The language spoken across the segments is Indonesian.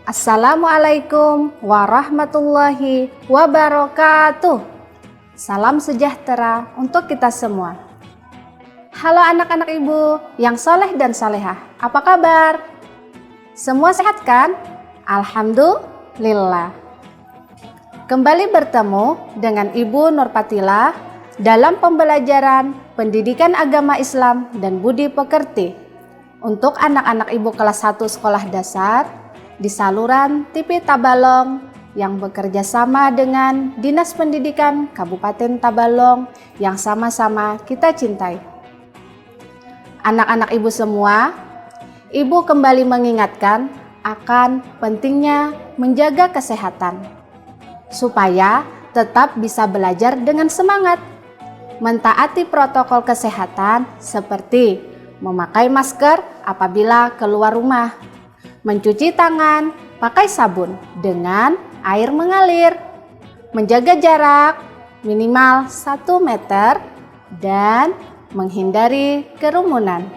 Assalamualaikum warahmatullahi wabarakatuh. Salam sejahtera untuk kita semua. Halo anak-anak ibu yang soleh dan solehah, apa kabar? Semua sehat kan? Alhamdulillah. Kembali bertemu dengan Ibu Nurpatila dalam pembelajaran pendidikan agama Islam dan budi pekerti untuk anak-anak ibu kelas 1 sekolah dasar di saluran TV Tabalong yang bekerja sama dengan Dinas Pendidikan Kabupaten Tabalong yang sama-sama kita cintai. Anak-anak ibu semua, ibu kembali mengingatkan akan pentingnya menjaga kesehatan supaya tetap bisa belajar dengan semangat, mentaati protokol kesehatan seperti memakai masker apabila keluar rumah, mencuci tangan pakai sabun dengan air mengalir, menjaga jarak minimal 1 meter, dan menghindari kerumunan.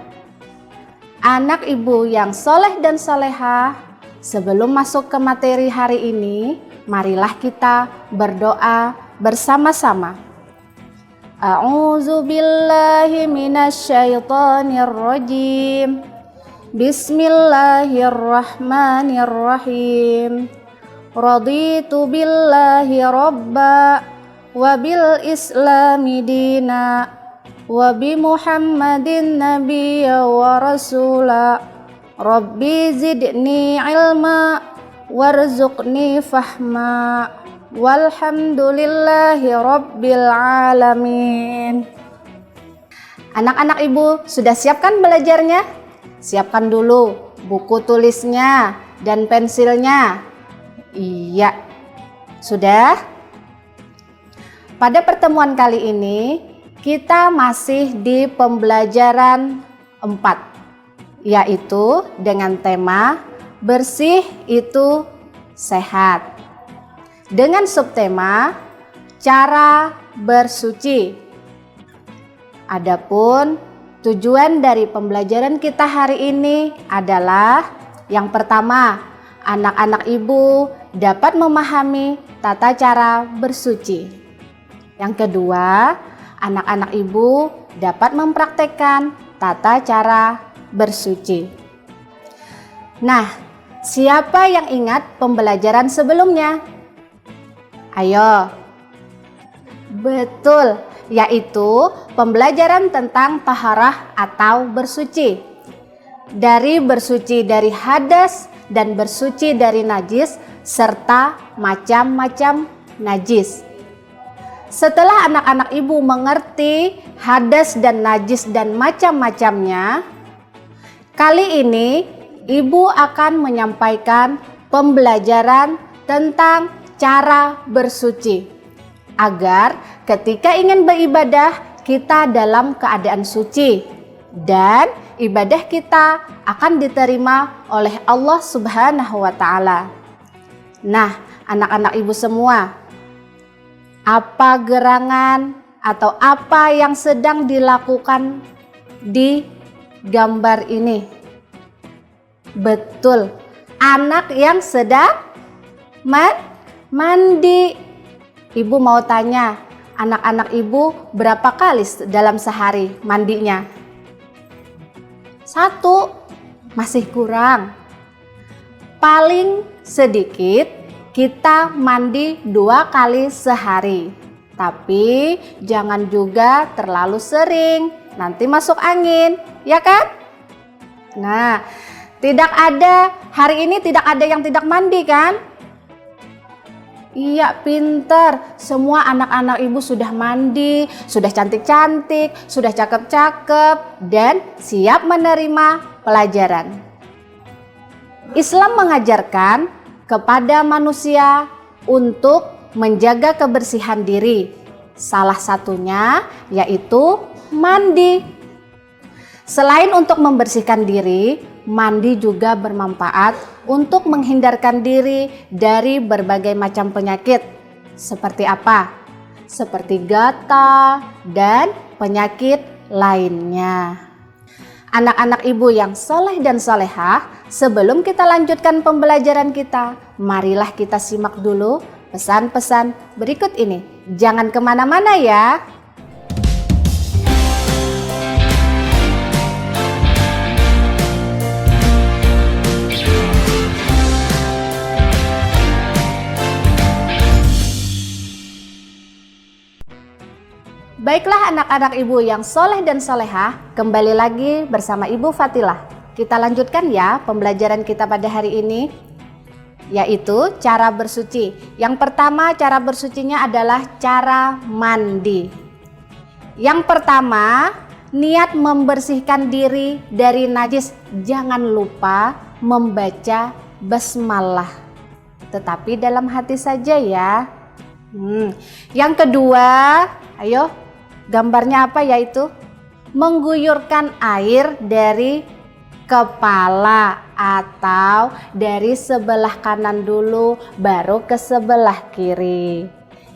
Anak ibu yang soleh dan solehah, sebelum masuk ke materi hari ini, marilah kita berdoa bersama-sama. A'udzu billahi minasyaitonir rajim. Bismillahirrahmanirrahim. Raditu billahi robba wa bil islami dina wa bi Muhammadin nabiyya wa rasula. Rabbi zidni ilma warzuqni fahma. Walhamdulillahi rabbil alamin. Anak-anak ibu sudah siapkan belajarnya? Siapkan dulu buku tulisnya dan pensilnya. Iya, sudah? Pada pertemuan kali ini, kita masih di pembelajaran 4, yaitu dengan tema bersih itu sehat. Dengan subtema cara bersuci. Adapun tujuan dari pembelajaran kita hari ini adalah yang pertama, anak-anak ibu dapat memahami tata cara bersuci. Yang kedua, anak-anak ibu dapat mempraktekkan tata cara bersuci. Nah, siapa yang ingat pembelajaran sebelumnya? Ayo. Betul, yaitu pembelajaran tentang taharah atau bersuci. Dari bersuci dari hadas dan bersuci dari najis serta macam-macam najis. Setelah anak-anak ibu mengerti hadas dan najis dan macam-macamnya, kali ini ibu akan menyampaikan pembelajaran tentang cara bersuci agar ketika ingin beribadah kita dalam keadaan suci dan ibadah kita akan diterima oleh Allah Subhanahu wa Ta'ala. Nah, anak-anak ibu semua, apa gerangan atau apa yang sedang dilakukan di gambar ini? Betul, anak yang sedang mandi. Ibu mau tanya, anak-anak ibu berapa kali dalam sehari mandinya? 1, masih kurang. Paling sedikit kita mandi 2 kali sehari. Tapi jangan juga terlalu sering, nanti masuk angin, ya kan? Nah, hari ini tidak ada yang tidak mandi kan? Iya, pintar. Semua anak-anak ibu sudah mandi, sudah cantik-cantik, sudah cakep-cakep, dan siap menerima pelajaran. Islam mengajarkan kepada manusia untuk menjaga kebersihan diri. Salah satunya yaitu mandi. Selain untuk membersihkan diri, mandi juga bermanfaat untuk menghindarkan diri dari berbagai macam penyakit. Seperti apa? Seperti gatal dan penyakit lainnya. Anak-anak ibu yang soleh dan solehah, sebelum kita lanjutkan pembelajaran kita, marilah kita simak dulu pesan-pesan berikut ini. Jangan kemana-mana ya. Baiklah anak-anak ibu yang soleh dan solehah, kembali lagi bersama Ibu Fatilah. Kita lanjutkan ya pembelajaran kita pada hari ini, yaitu cara bersuci. Yang pertama cara bersucinya adalah cara mandi. Yang pertama, niat membersihkan diri dari najis. Jangan lupa membaca basmalah, tetapi dalam hati saja ya. Yang kedua, ayo gambarnya apa, yaitu mengguyurkan air dari kepala atau dari sebelah kanan dulu baru ke sebelah kiri.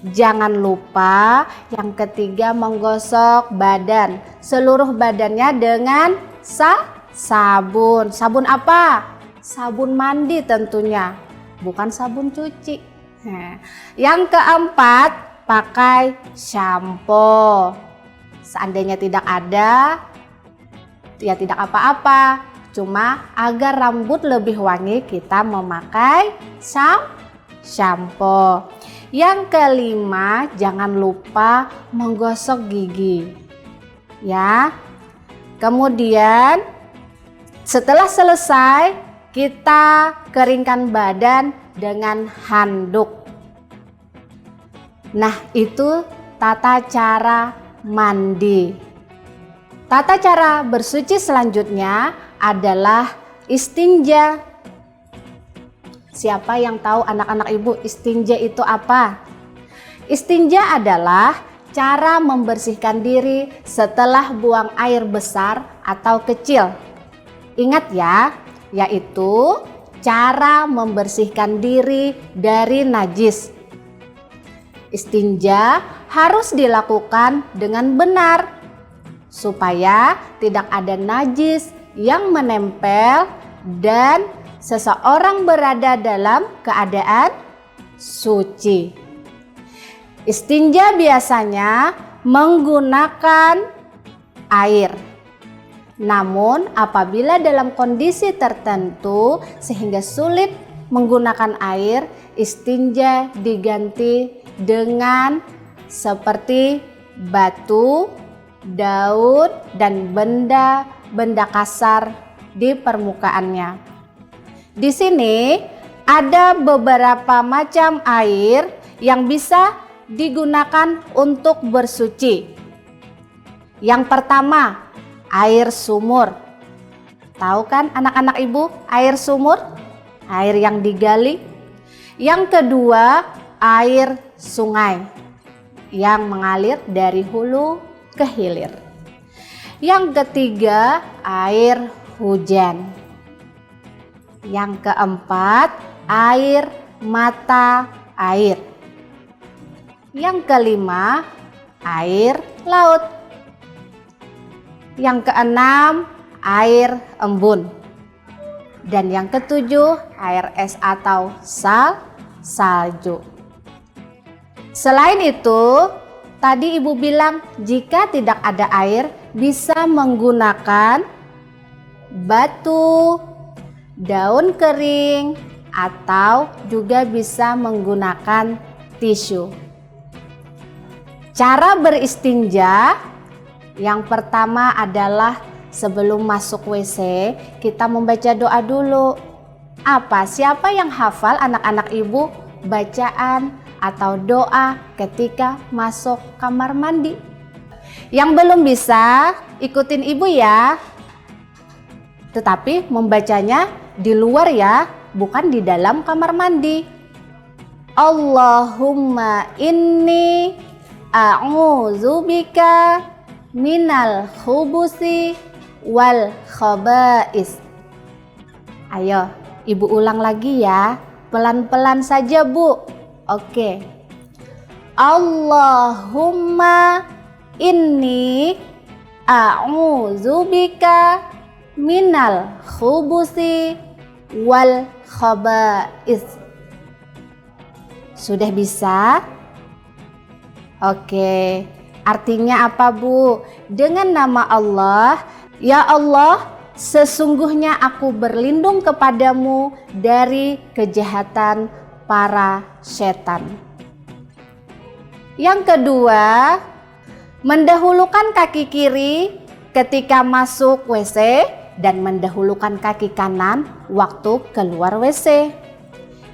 Jangan lupa yang ketiga menggosok badan, seluruh badannya dengan sabun. Sabun apa? Sabun mandi tentunya, bukan sabun cuci. Yang keempat, pakai shampoo. Seandainya tidak ada, ya tidak apa-apa. Cuma agar rambut lebih wangi, kita memakai shampoo. Yang kelima, jangan lupa menggosok gigi. Ya. Kemudian setelah selesai, kita keringkan badan dengan handuk. Nah, itu tata cara mandi. Tata cara bersuci selanjutnya adalah istinja. Siapa yang tahu anak-anak ibu istinja itu apa? Istinja adalah cara membersihkan diri setelah buang air besar atau kecil. Ingat ya, yaitu cara membersihkan diri dari najis. Istinja harus dilakukan dengan benar supaya tidak ada najis yang menempel dan seseorang berada dalam keadaan suci. Istinja biasanya menggunakan air. Namun apabila dalam kondisi tertentu sehingga sulit menggunakan air, istinja diganti dengan seperti batu, daun, dan benda-benda kasar di permukaannya. Di sini ada beberapa macam air yang bisa digunakan untuk bersuci. Yang pertama, air sumur. Tahu kan anak-anak ibu air sumur? Air yang digali. Yang kedua, air sungai yang mengalir dari hulu ke hilir. Yang ketiga, air hujan. Yang keempat, air mata air. Yang kelima, air laut. Yang keenam, air embun. Dan yang ketujuh, air es atau salju. Selain itu, tadi ibu bilang jika tidak ada air bisa menggunakan batu, daun kering, atau juga bisa menggunakan tisu. Cara beristinja yang pertama adalah sebelum masuk WC kita membaca doa dulu. Apa? Siapa yang hafal anak-anak ibu bacaan atau doa ketika masuk kamar mandi? Yang belum bisa ikutin ibu ya. Tetapi membacanya di luar ya, bukan di dalam kamar mandi. Allahumma inni a'udzubika minal khubusi wal khaba'is. Ayo, ibu ulang lagi ya. Pelan-pelan saja, Bu. Oke. Allahumma inni a'udzubika minal khubusi wal khaba'is. Sudah bisa? Oke, artinya apa, Bu? Dengan nama Allah, ya Allah, sesungguhnya aku berlindung kepadamu dari kejahatan para setan. Yang kedua, mendahulukan kaki kiri ketika masuk WC dan mendahulukan kaki kanan waktu keluar WC.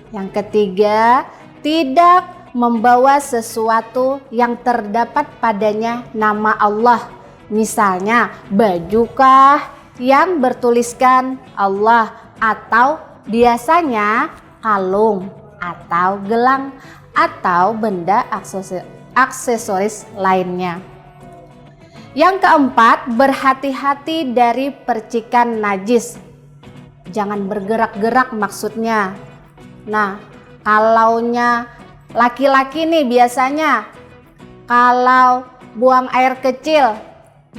Yang ketiga, tidak membawa sesuatu yang terdapat padanya nama Allah. Misalnya bajukah yang bertuliskan Allah, atau biasanya kalung atau gelang atau benda aksesoris lainnya. Yang keempat, berhati-hati dari percikan najis. Jangan bergerak-gerak maksudnya. Nah, kalaunya laki-laki nih biasanya kalau buang air kecil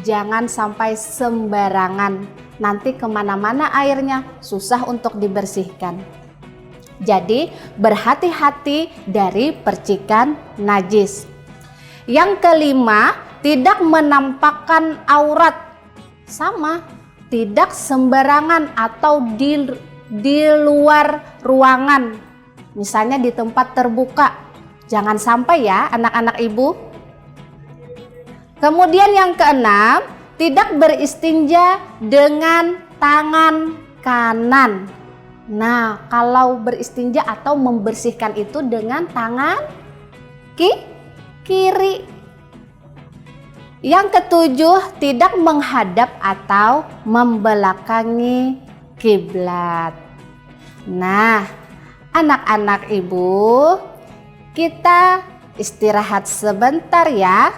jangan sampai sembarangan. Nanti kemana-mana airnya susah untuk dibersihkan. Jadi berhati-hati dari percikan najis. Yang kelima, tidak menampakkan aurat. Sama, tidak sembarangan atau di luar ruangan. Misalnya di tempat terbuka. Jangan sampai ya anak-anak ibu. Kemudian yang keenam, tidak beristinja dengan tangan kanan. Nah, kalau beristinja atau membersihkan itu dengan tangan kiri. Yang ketujuh, tidak menghadap atau membelakangi kiblat. Nah, anak-anak ibu, kita istirahat sebentar ya,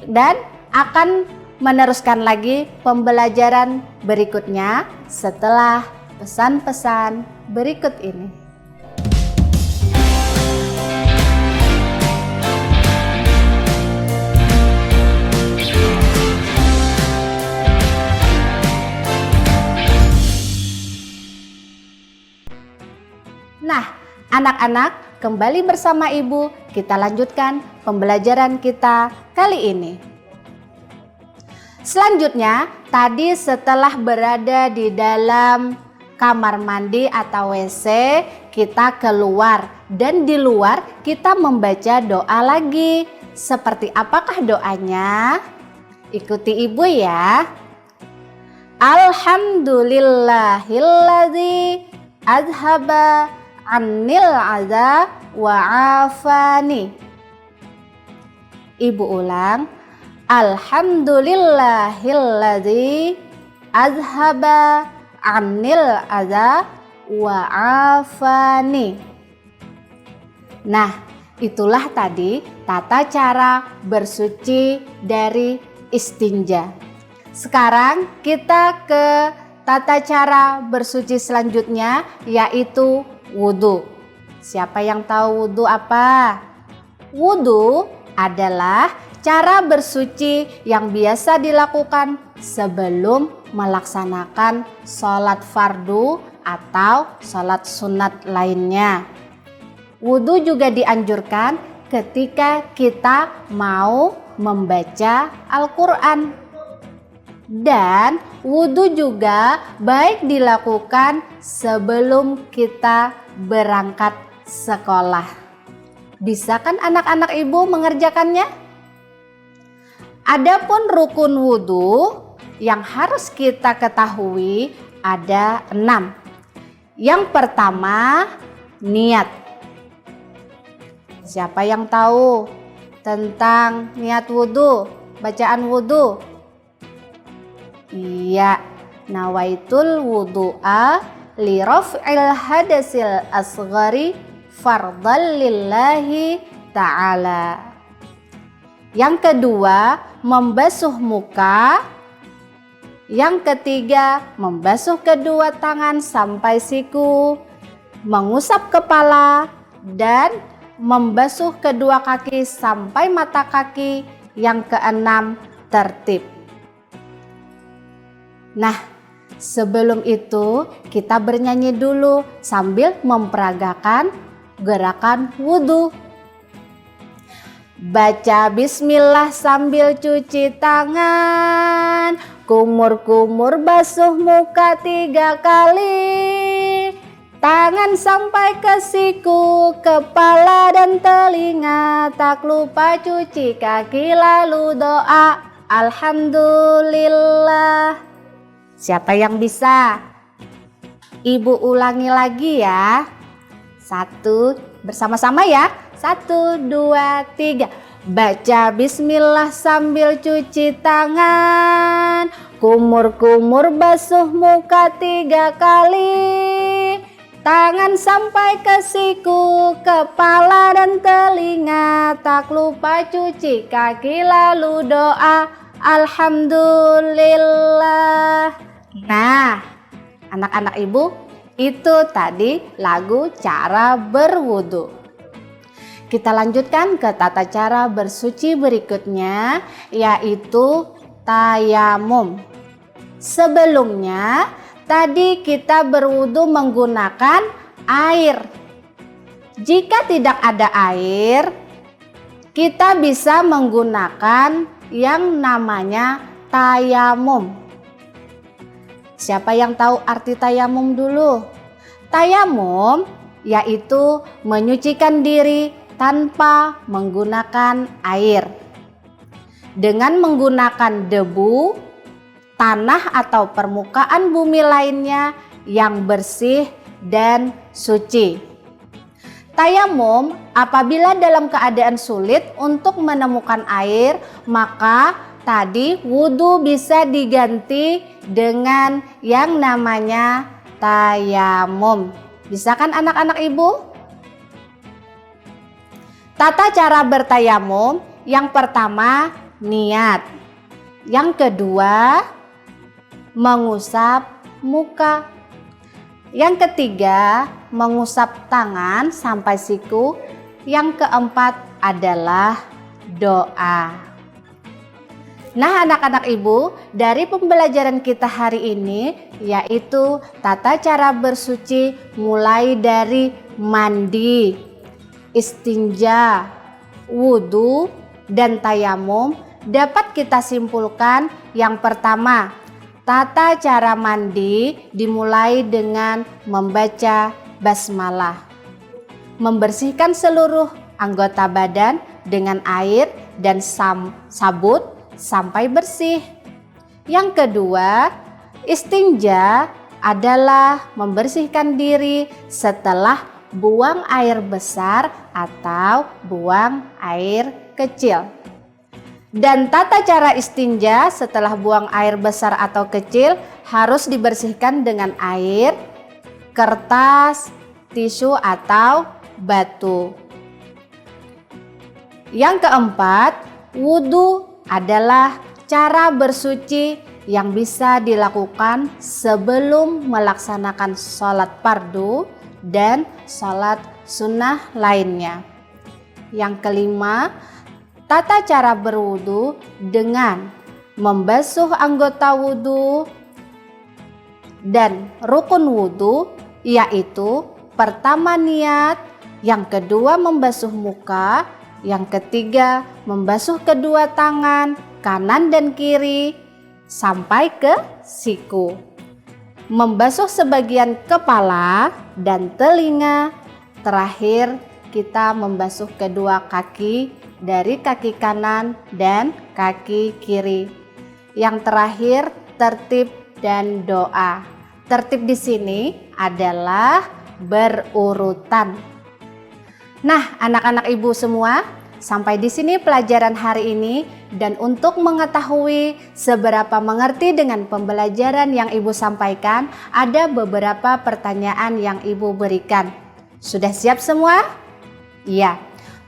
dan akan meneruskan lagi pembelajaran berikutnya setelah pesan-pesan berikut ini. Nah, anak-anak, kembali bersama Ibu, kita lanjutkan pembelajaran kita kali ini. Selanjutnya, tadi setelah berada di dalam kamar mandi atau WC, kita keluar dan di luar kita membaca doa lagi. Seperti apakah doanya? Ikuti Ibu ya. Alhamdulillahilladzi azhaba annil adza wa afani. Ibu ulang. Alhamdulillahilladzi azhaba annil adza wa afani. Nah, itulah tadi tata cara bersuci dari istinja. Sekarang kita ke tata cara bersuci selanjutnya, yaitu wudhu. Siapa yang tahu wudhu apa? Wudhu adalah cara bersuci yang biasa dilakukan sebelum melaksanakan sholat fardu atau sholat sunat lainnya. Wudhu juga dianjurkan ketika kita mau membaca Al-Quran. Dan wudhu juga baik dilakukan sebelum kita berangkat sekolah. Bisa kan anak-anak ibu mengerjakannya? Adapun rukun wudhu yang harus kita ketahui ada 6. Yang pertama, niat. Siapa yang tahu tentang niat wudhu, bacaan wudhu? Iya, nawaitul wudhu'a li raf'il hadasil asghari fardhan lillahi ta'ala. Yang kedua, membasuh muka. Yang ketiga, membasuh kedua tangan sampai siku, mengusap kepala, dan membasuh kedua kaki sampai mata kaki. Yang keenam, tertib. Nah, Sebelum itu, kita bernyanyi dulu sambil memperagakan gerakan wudhu. Baca bismillah sambil cuci tangan, kumur-kumur basuh muka 3 kali. Tangan sampai ke siku, kepala dan telinga, tak lupa cuci kaki lalu doa alhamdulillah. Siapa yang bisa? Ibu ulangi lagi ya. 1, bersama-sama ya. 1, 2, 3. Baca bismillah sambil cuci tangan, kumur-kumur basuh muka 3 kali. Tangan sampai ke siku, kepala dan telinga, tak lupa cuci kaki lalu doa alhamdulillah. Nah, anak-anak ibu, itu tadi lagu cara berwudu. Kita lanjutkan ke tata cara bersuci berikutnya, yaitu tayamum. Sebelumnya, tadi kita berwudu menggunakan air. Jika tidak ada air, kita bisa menggunakan yang namanya tayamum. Siapa yang tahu arti tayamum dulu? Tayamum yaitu menyucikan diri tanpa menggunakan air. Dengan menggunakan debu, tanah atau permukaan bumi lainnya yang bersih dan suci. Tayamum apabila dalam keadaan sulit untuk menemukan air, maka tadi wudhu bisa diganti dengan yang namanya tayamum. Bisa kan anak-anak ibu? Tata cara bertayamum, yang pertama niat. Yang kedua mengusap muka. Yang ketiga mengusap tangan sampai siku. Yang keempat adalah doa. Nah anak-anak ibu, dari pembelajaran kita hari ini yaitu tata cara bersuci mulai dari mandi, istinja, wudhu, dan tayamum, dapat kita simpulkan yang pertama, tata cara mandi dimulai dengan membaca basmalah. Membersihkan seluruh anggota badan dengan air dan sabun sampai bersih. Yang kedua, istinja adalah membersihkan diri setelah buang air besar atau buang air kecil. Dan tata cara istinja setelah buang air besar atau kecil harus dibersihkan dengan air, kertas, tisu atau batu. Yang keempat, wudhu adalah cara bersuci yang bisa dilakukan sebelum melaksanakan sholat fardu dan sholat sunnah lainnya. Yang kelima, tata cara berwudu dengan membasuh anggota wudu dan rukun wudu, yaitu pertama niat, yang kedua membasuh muka, yang ketiga membasuh kedua tangan kanan dan kiri sampai ke siku. Membasuh sebagian kepala dan telinga. Terakhir kita membasuh kedua kaki dari kaki kanan dan kaki kiri. Yang terakhir tertib dan doa. Tertib di sini adalah berurutan. Nah, anak-anak ibu semua, sampai di sini pelajaran hari ini, dan untuk mengetahui seberapa mengerti dengan pembelajaran yang ibu sampaikan, ada beberapa pertanyaan yang ibu berikan. Sudah siap semua? Iya.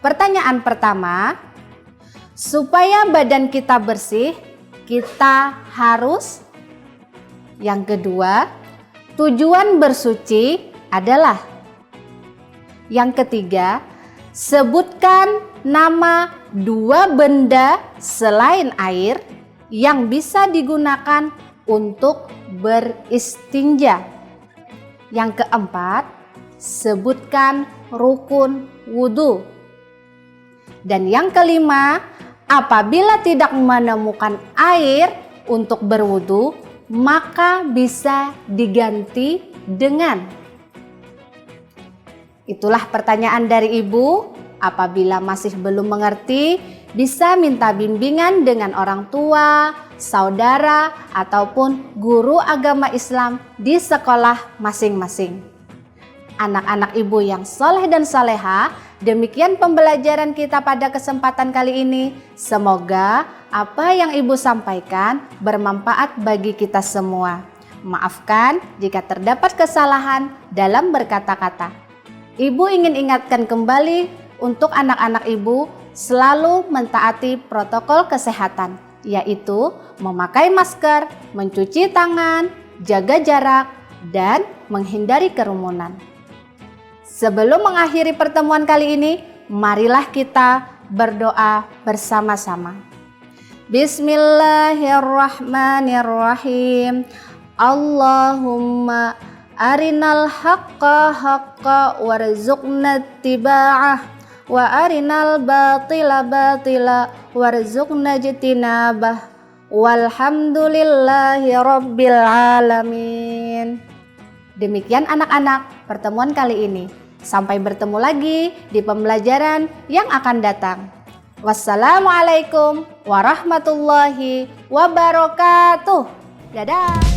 Pertanyaan pertama, supaya badan kita bersih, kita harus. Yang kedua, tujuan bersuci adalah. Yang ketiga, sebutkan nama 2 benda selain air yang bisa digunakan untuk beristinja. Yang keempat, sebutkan rukun wudhu. Dan yang kelima, apabila tidak menemukan air untuk berwudhu, maka bisa diganti dengan. Itulah pertanyaan dari ibu. Apabila masih belum mengerti, bisa minta bimbingan dengan orang tua, saudara, ataupun guru agama Islam di sekolah masing-masing. Anak-anak ibu yang soleh dan soleha, demikian pembelajaran kita pada kesempatan kali ini. Semoga apa yang ibu sampaikan bermanfaat bagi kita semua. Maafkan jika terdapat kesalahan dalam berkata-kata. Ibu ingin ingatkan kembali untuk anak-anak ibu selalu mentaati protokol kesehatan, yaitu memakai masker, mencuci tangan, jaga jarak, dan menghindari kerumunan. Sebelum mengakhiri pertemuan kali ini, marilah kita berdoa bersama-sama. Bismillahirrahmanirrahim. Allahumma arinal haqqa haqqa warzuqna ittiba'ah wa arinal batila batila warzuqna ijtinabah. Walhamdulillahi rabbil alamin. Demikian anak-anak pertemuan kali ini. Sampai bertemu lagi di pembelajaran yang akan datang. Wassalamualaikum warahmatullahi wabarakatuh. Dadah.